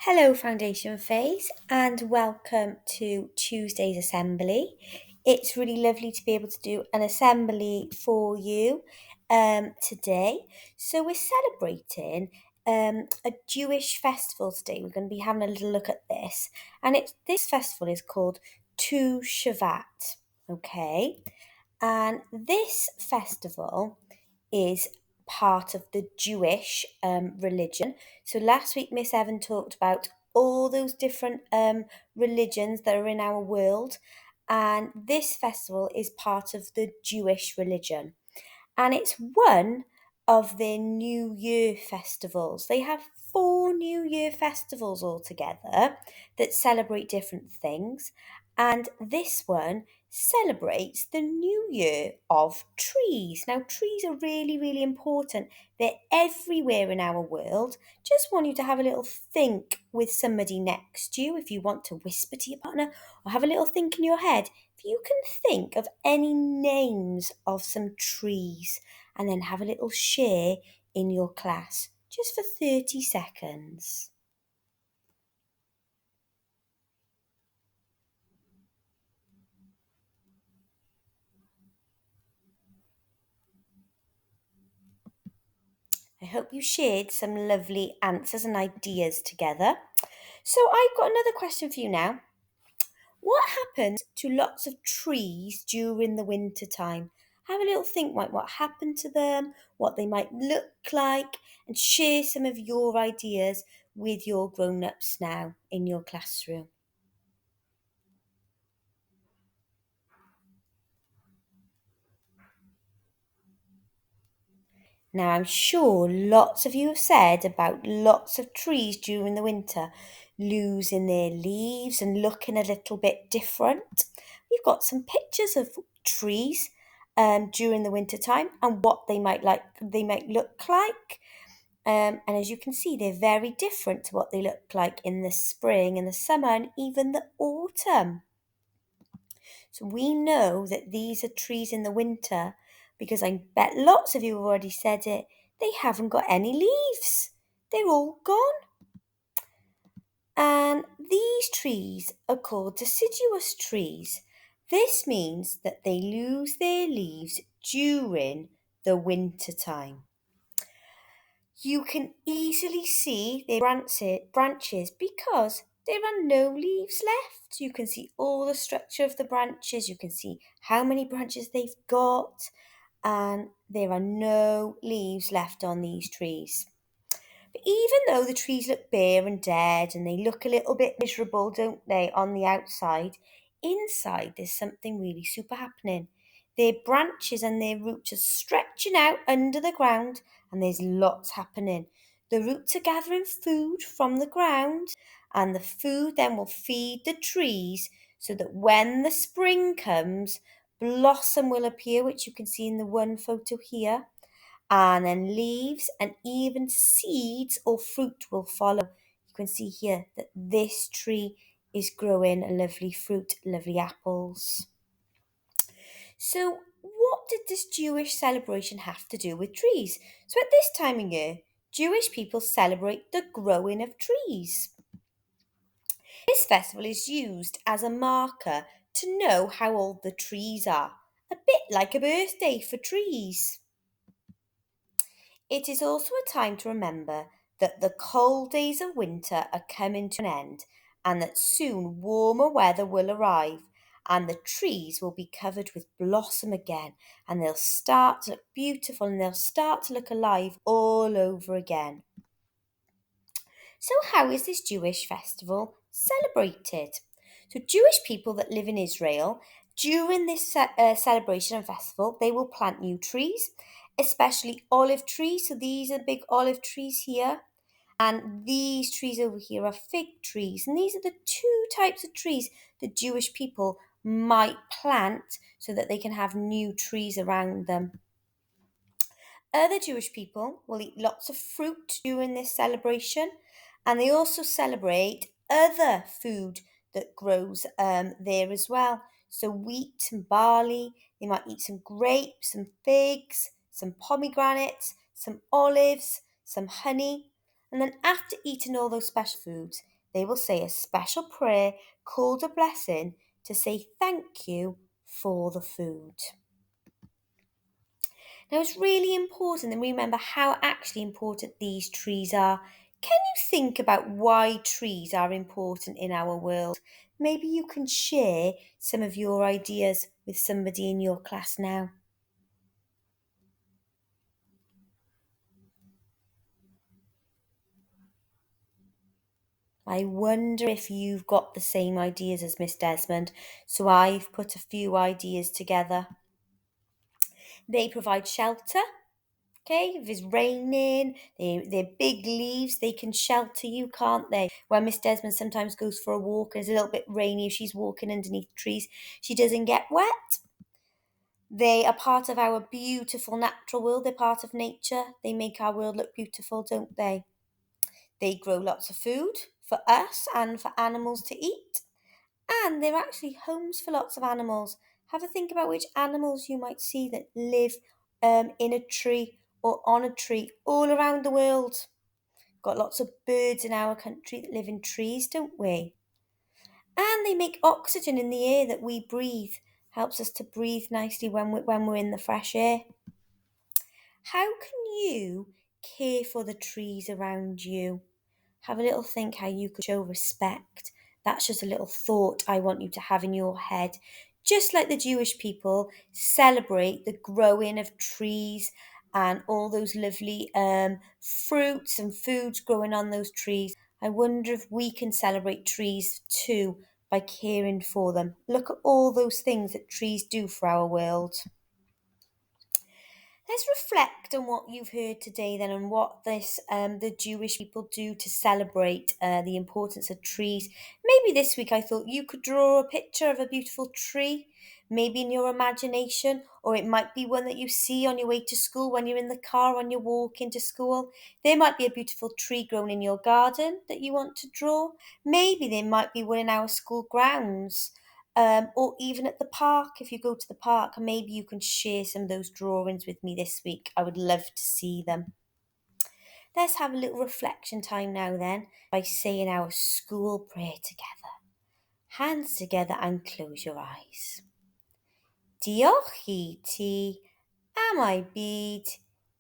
Hello, Foundation Phase, and welcome to Tuesday's assembly. It's really lovely to be able to do an assembly for you today. So, we're celebrating a Jewish festival today. We're going to be having a little look at this, and this festival is called Tu Shavat. Okay, and this festival is part of the Jewish religion. So last week, Miss Evan talked about all those different religions that are in our world, and this festival is part of the Jewish religion, and it's one of their New Year festivals. They have four New Year festivals altogether that celebrate different things, and this one celebrates the New Year of trees. Now, trees are really, really important. They're everywhere in our world. Just want you to have a little think with somebody next to you if you want to whisper to your partner or have a little think in your head. If you can think of any names of some trees and then have a little share in your class just for 30 seconds. I hope you shared some lovely answers and ideas together. So I've got another question for you now. What happens to lots of trees during the winter time? Have a little think about what happened to them, what they might look like, and share some of your ideas with your grown ups now in your classroom. Now, I'm sure lots of you have said about lots of trees during the winter losing their leaves and looking a little bit different. We've got some pictures of trees during the winter time and what they might look like. And as you can see, they're very different to what they look like in the spring and the summer and even the autumn. So we know that these are trees in the winter because I bet lots of you have already said it. They haven't got any leaves. They're all gone. And these trees are called deciduous trees. This means that they lose their leaves during the winter time. You can easily see their branches because there are no leaves left. You can see all the structure of the branches, you can see how many branches they've got, and there are no leaves left on these trees. But even though the trees look bare and dead and they look a little bit miserable, don't they, on the outside, inside there's something really super happening. Their branches and their roots are stretching out under the ground and there's lots happening. The roots are gathering food from the ground and the food then will feed the trees so that when the spring comes, blossom will appear, which you can see in the one photo here, and then leaves and even seeds or fruit will follow. You can see here that this tree is growing a lovely fruit, lovely apples. So, what did this Jewish celebration have to do with trees? So, at this time of year, Jewish people celebrate the growing of trees. This festival is used as a marker to know how old the trees are, a bit like a birthday for trees. It is also a time to remember that the cold days of winter are coming to an end and that soon warmer weather will arrive and the trees will be covered with blossom again and they'll start to look beautiful and they'll start to look alive all over again. So, how is this Jewish festival celebrated? So, Jewish people that live in Israel, during this celebration and festival, they will plant new trees, especially olive trees. So, these are big olive trees here. And these trees over here are fig trees. And these are the two types of trees that Jewish people might plant so that they can have new trees around them. Other Jewish people will eat lots of fruit during this celebration, and they also celebrate other food that grows there as well. So, wheat and barley, they might eat some grapes, some figs, some pomegranates, some olives, some honey, And then after eating all those special foods, they will say a special prayer called a blessing to say thank you for the food. Now it's really important that we remember how actually important these trees are. Can you think about why trees are important in our world? Maybe you can share some of your ideas with somebody in your class now. I wonder if you've got the same ideas as Miss Desmond, so I've put a few ideas together. They provide shelter. Okay, if it's raining, they're big leaves, they can shelter you, can't they? When Miss Desmond sometimes goes for a walk and it's a little bit rainy, if she's walking underneath trees, she doesn't get wet. They are part of our beautiful natural world, they're part of nature. They make our world look beautiful, don't they? They grow lots of food for us and for animals to eat. And they're actually homes for lots of animals. Have a think about which animals you might see that live in a tree or on a tree all around the world. Got lots of birds in our country that live in trees, don't we? And they make oxygen in the air that we breathe. Helps us to breathe nicely when we're in the fresh air. How can you care for the trees around you? Have a little think how you could show respect. That's just a little thought I want you to have in your head. Just like the Jewish people celebrate the growing of trees and all those lovely fruits and foods growing on those trees, I wonder if we can celebrate trees too by caring for them. Look at all those things that trees do for our world. Let's reflect on what you've heard today then and what the Jewish people do to celebrate the importance of trees. Maybe this week I thought you could draw a picture of a beautiful tree, maybe in your imagination, or it might be one that you see on your way to school when you're in the car on your walk into school. There might be a beautiful tree grown in your garden that you want to draw. Maybe there might be one in our school grounds, or even at the park. If you go to the park, maybe you can share some of those drawings with me this week. I would love to see them. Let's have a little reflection time now then by saying our school prayer together. Hands together and close your eyes. Diolch I ti am I byd,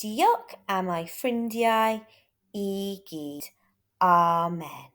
diolch am I ffrindiau I gyd. Amen.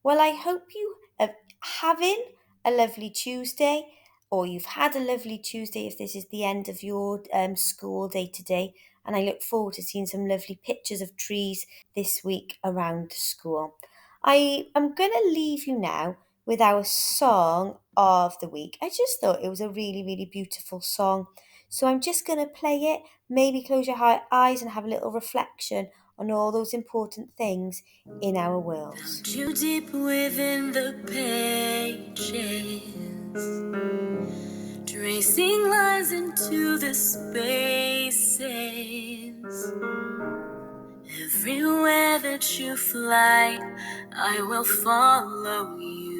Well, I hope you are having a lovely Tuesday, or you've had a lovely Tuesday if this is the end of your school day today. And I look forward to seeing some lovely pictures of trees this week around the school. I am going to leave you now with our song of the week. I just thought it was a really, really beautiful song. So I'm just going to play it. Maybe close your eyes and have a little reflection on all those important things in our world. Down too deep within the pages, tracing lines into the spaces. Everywhere that you fly, I will follow you.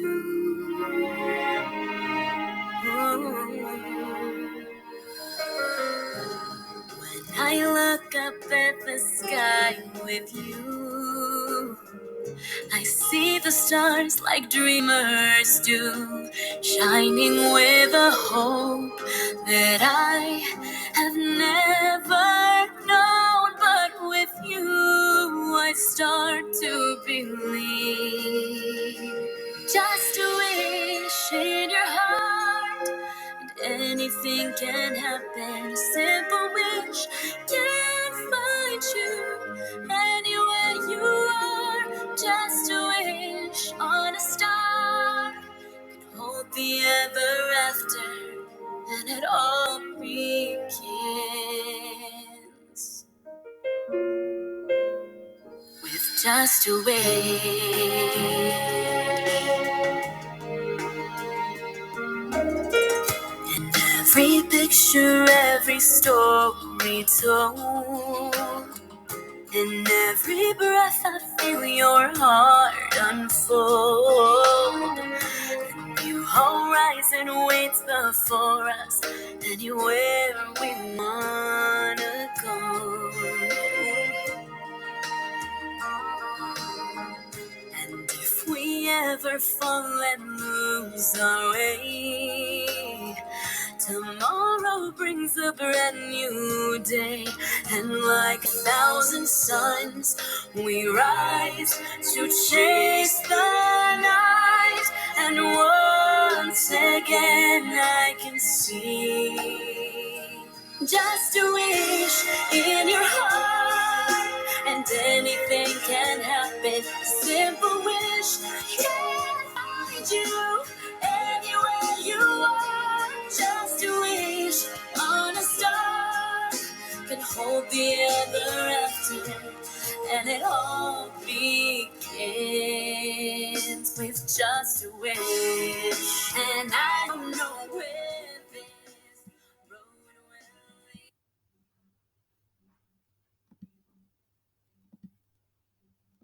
When I look up at the sky with you, I see the stars like dreamers do, shining with a hope that I have never known. But with you, I start to believe. Just a wish in your heart, and anything can happen. A simple wish can find you anywhere you are. Just a wish on a star can hold the ever after, and it all begins with just a wish. Every picture, every story told, in every breath I feel your heart unfold. A new horizon waits before us, anywhere we wanna go. ever fall and lose our way. Tomorrow brings a brand new day, and like 1,000 suns, we rise to chase the night. And once again, I can see just a wish in your heart, and anything can happen. Simple wish can find you anywhere you are. Just a wish on a star can hold the other after, and it all begins with just a wish. And I don't know